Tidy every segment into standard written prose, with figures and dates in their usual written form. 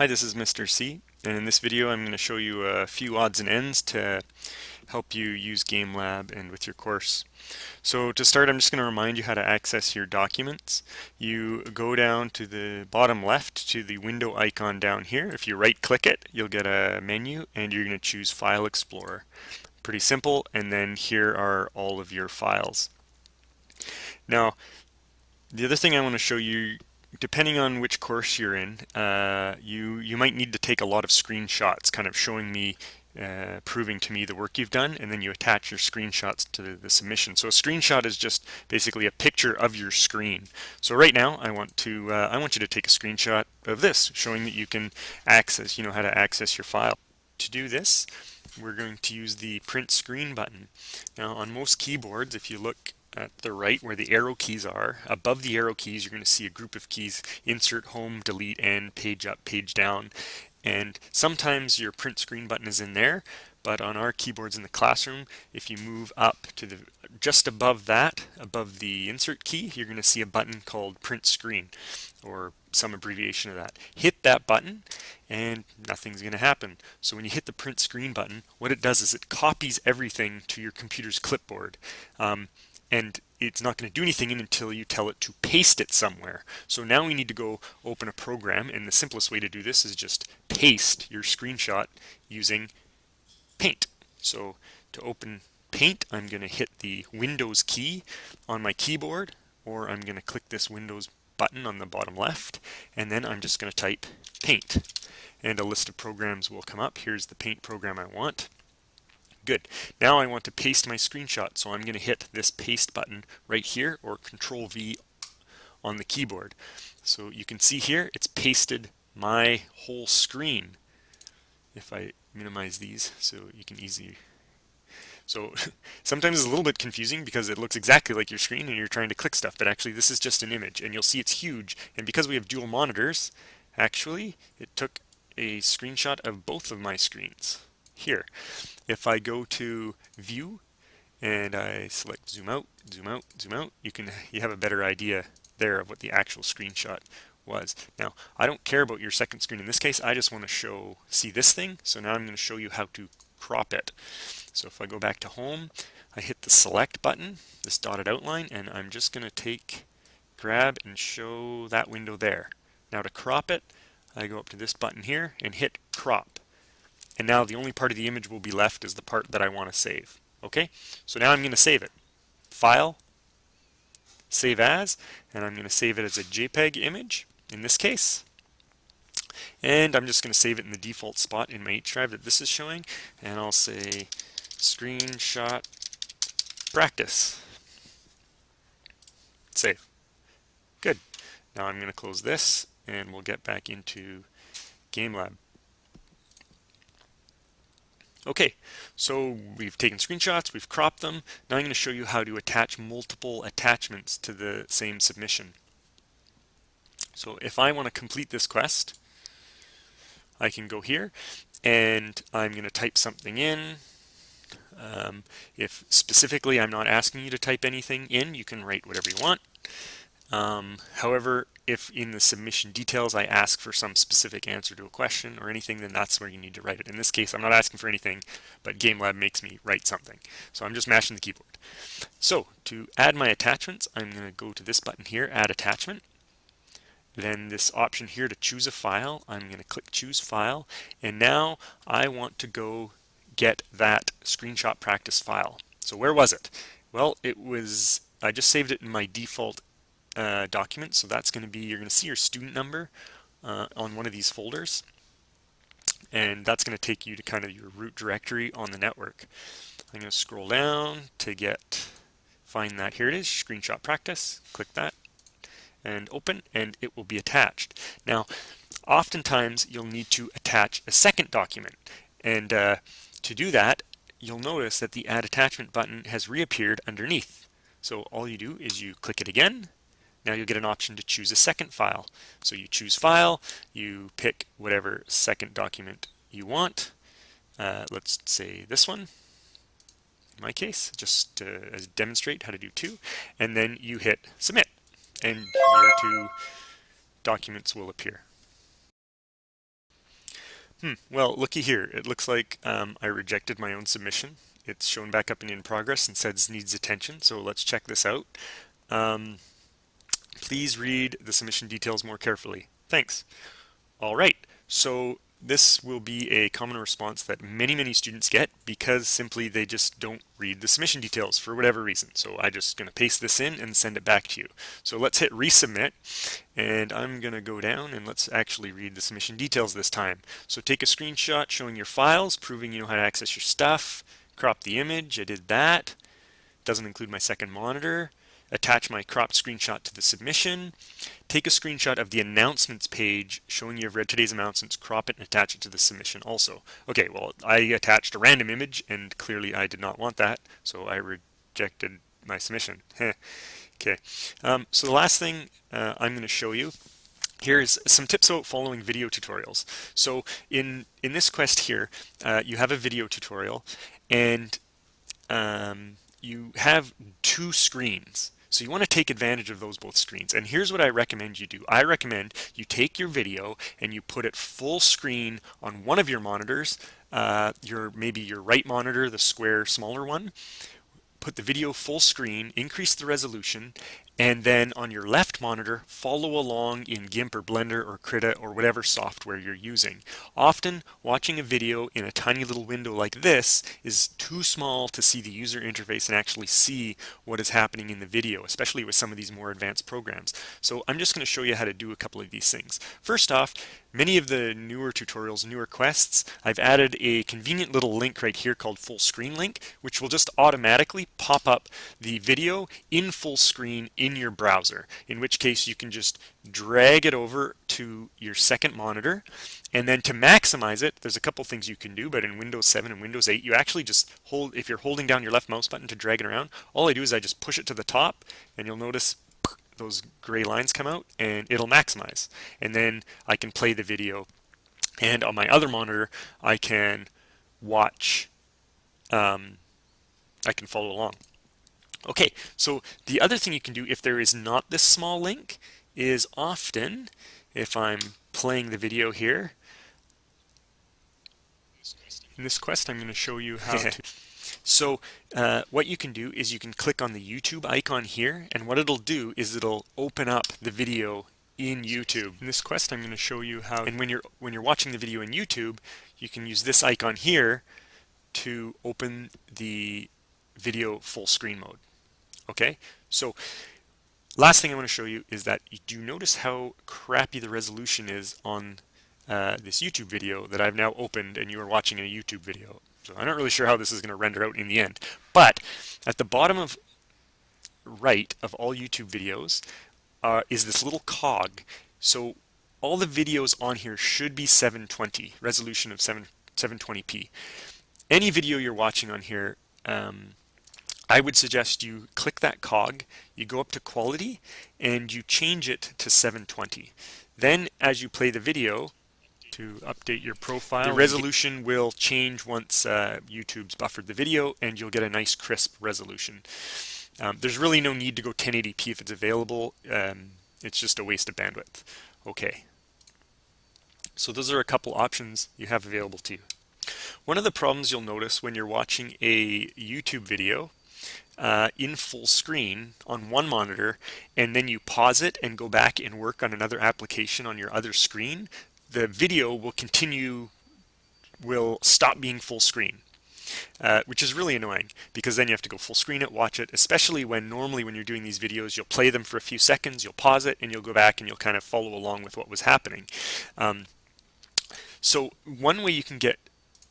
Hi, this is Mr. C, and in this video I'm going to show you a few odds and ends to help you use GameLab and with your course. So to start, I'm just going to remind you how to access your documents. You go down to the bottom left to the window icon down here. If you right click it, you'll get a menu and you're going to choose File Explorer. Pretty simple, and then here are all of your files. Now, the other thing I want to show you, depending on which course you're in, you might need to take a lot of screenshots, kind of showing me, proving to me the work you've done, and then you attach your screenshots to the submission. So a screenshot is just basically a picture of your screen. So right now, I want you to take a screenshot of this, showing that you can access, how to access your file. To do this, we're going to use the print screen button. Now, on most keyboards, if you look at the right where the arrow keys are, above the arrow keys you're going to see a group of keys: insert, home, delete, and page up, page down. And sometimes your print screen button is in there, but on our keyboards in the classroom, if you move up to the just above that, above the insert key, you're going to see a button called print screen, or some abbreviation of that. Hit that button and nothing's going to happen. So when you hit the print screen button, what it does is it copies everything to your computer's clipboard. And it's not going to do anything until you tell it to paste it somewhere. So now we need to go open a program, and the simplest way to do this is just paste your screenshot using Paint. So to open Paint, I'm going to hit the Windows key on my keyboard, or I'm going to click this Windows button on the bottom left, and then I'm just going to type Paint. And a list of programs will come up. Here's the Paint program I want. Good. Now I want to paste my screenshot, so I'm going to hit this paste button right here, or Control V on the keyboard. So you can see here it's pasted my whole screen. If I minimize these so you can easily... So sometimes it's a little bit confusing because it looks exactly like your screen and you're trying to click stuff, but actually this is just an image, and you'll see it's huge. And because we have dual monitors, actually it took a screenshot of both of my screens. Here, if I go to View and I select Zoom Out, Zoom Out, Zoom Out, you have a better idea there of what the actual screenshot was. Now, I don't care about your second screen in this case. I just want to see this thing. So now I'm going to show you how to crop it. So if I go back to Home, I hit the Select button, this dotted outline, and I'm just going to grab and show that window there. Now to crop it, I go up to this button here and hit Crop. And now the only part of the image will be left is the part that I want to save. Okay, so now I'm going to save it. File, Save As, and I'm going to save it as a JPEG image in this case. And I'm just going to save it in the default spot in my H drive that this is showing, and I'll say screenshot practice. Save. Good. Now I'm going to close this and we'll get back into GameLab. Okay, so we've taken screenshots, we've cropped them. Now I'm going to show you how to attach multiple attachments to the same submission. So if I want to complete this quest, I can go here and I'm going to type something in. If specifically I'm not asking you to type anything in, you can write whatever you want. However, if in the submission details I ask for some specific answer to a question or anything, then that's where you need to write it. In this case, I'm not asking for anything, but GameLab makes me write something. So I'm just mashing the keyboard. So to add my attachments, I'm going to go to this button here, Add Attachment. Then this option here to choose a file, I'm going to click Choose File. And now I want to go get that screenshot practice file. So where was it? Well, I just saved it in my default document, so that's going to be, you're going to see your student number on one of these folders, and that's going to take you to kind of your root directory on the network. I'm going to scroll down to find that. Here it is, screenshot practice. Click that and open, and it will be attached. Now, oftentimes you'll need to attach a second document, and to do that, you'll notice that the Add Attachment button has reappeared underneath. So all you do is you click it again. Now you'll get an option to choose a second file. So you choose File, you pick whatever second document you want. Let's say this one, in my case, just to demonstrate how to do two. And then you hit Submit, and your two documents will appear. Well, looky here. It looks like I rejected my own submission. It's shown back up in progress and says needs attention. So let's check this out. Um, Please read the submission details more carefully. Thanks. All right. So this will be a common response that many students get because simply they just don't read the submission details for whatever reason. So I'm just going to paste this in and send it back to you. So let's hit resubmit, and I'm going to go down and let's actually read the submission details this time. So take a screenshot showing your files, proving you know how to access your stuff, crop the image. I did that. Doesn't include my second monitor. Attach my cropped screenshot to the submission. Take a screenshot of the announcements page showing you have read today's announcements, crop it and attach it to the submission also. Okay, well, I attached a random image and clearly I did not want that, so I rejected my submission. Okay, so the last thing I'm going to show you, here's some tips about following video tutorials. So in this quest here, you have a video tutorial and you have two screens. So you want to take advantage of those both screens. And here's what I recommend you do. I recommend you take your video and you put it full screen on one of your monitors, maybe your right monitor, the square smaller one. Put the video full screen, increase the resolution, and then on your left monitor, follow along in GIMP or Blender or Krita or whatever software you're using. Often, watching a video in a tiny little window like this is too small to see the user interface and actually see what is happening in the video, especially with some of these more advanced programs. So I'm just going to show you how to do a couple of these things. First off, many of the newer tutorials, newer quests, I've added a convenient little link right here called Full Screen Link, which will just automatically pop up the video in full screen in your browser, in which case you can just drag it over to your second monitor, and then to maximize it, there's a couple things you can do, but in Windows 7 and Windows 8 you actually just hold, if you're holding down your left mouse button to drag it around, all I do is I just push it to the top and you'll notice those gray lines come out and it'll maximize, and then I can play the video, and on my other monitor I can watch, I can follow along. Okay, so the other thing you can do if there is not this small link is often, if I'm playing the video here, in this quest I'm going to show you how to. So what you can do is you can click on the YouTube icon here, and what it'll do is it'll open up the video in YouTube. In this quest I'm going to show you how, and when you're watching the video in YouTube, you can use this icon here to open the video full screen mode. Okay, so last thing I want to show you is that do you notice how crappy the resolution is on this YouTube video that I've now opened and you are watching a YouTube video. So I'm not really sure how this is going to render out in the end, but at the bottom of right of all YouTube videos is this little cog. So all the videos on here should be 720, resolution of 720p. Any video you're watching on here, I would suggest you click that cog, you go up to quality, and you change it to 720. Then as you play the video, to update your profile, the resolution will change once YouTube's buffered the video, and you'll get a nice crisp resolution. There's really no need to go 1080p if it's available. It's just a waste of bandwidth. Okay. So those are a couple options you have available to you. One of the problems you'll notice when you're watching a YouTube video in full screen on one monitor, and then you pause it and go back and work on another application on your other screen, the video will stop being full screen, which is really annoying because then you have to go full screen it, watch it, especially when normally when you're doing these videos, you'll play them for a few seconds, you'll pause it, and you'll go back and you'll kind of follow along with what was happening. So one way you can get,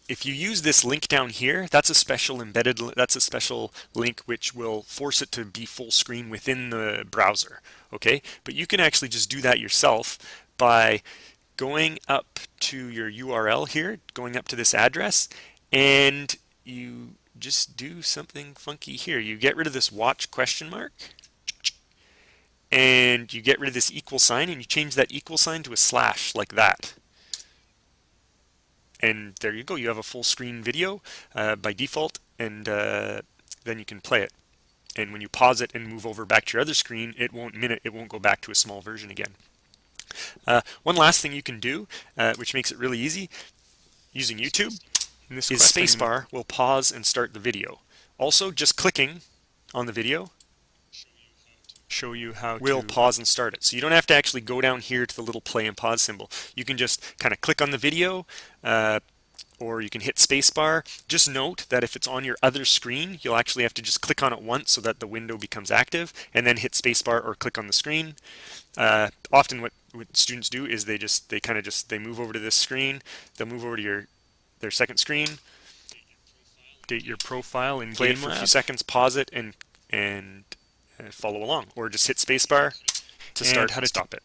if you use this link down here, that's a special that's a special link which will force it to be full screen within the browser, okay? But you can actually just do that yourself by going up to your URL here, going up to this address, and you just do something funky here. You get rid of this watch question mark, and you get rid of this equal sign, and you change that equal sign to a slash like that. And there you go, you have a full screen video by default, and then you can play it. And when you pause it and move over back to your other screen, it won't go back to a small version again. One last thing you can do, which makes it really easy, using YouTube is quest, spacebar will pause and start the video. Also, just clicking on the video show you how will to pause and start it. So you don't have to actually go down here to the little play and pause symbol. You can just kind of click on the video, or you can hit spacebar. Just note that if it's on your other screen, you'll actually have to just click on it once so that the window becomes active, and then hit spacebar or click on the screen. Often what students do is they move over to this screen, they'll move over to their second screen, update your profile in play it for a few seconds, pause it, and follow along, or just hit spacebar to start and stop it.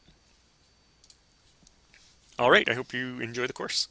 All right, I hope you enjoy the course.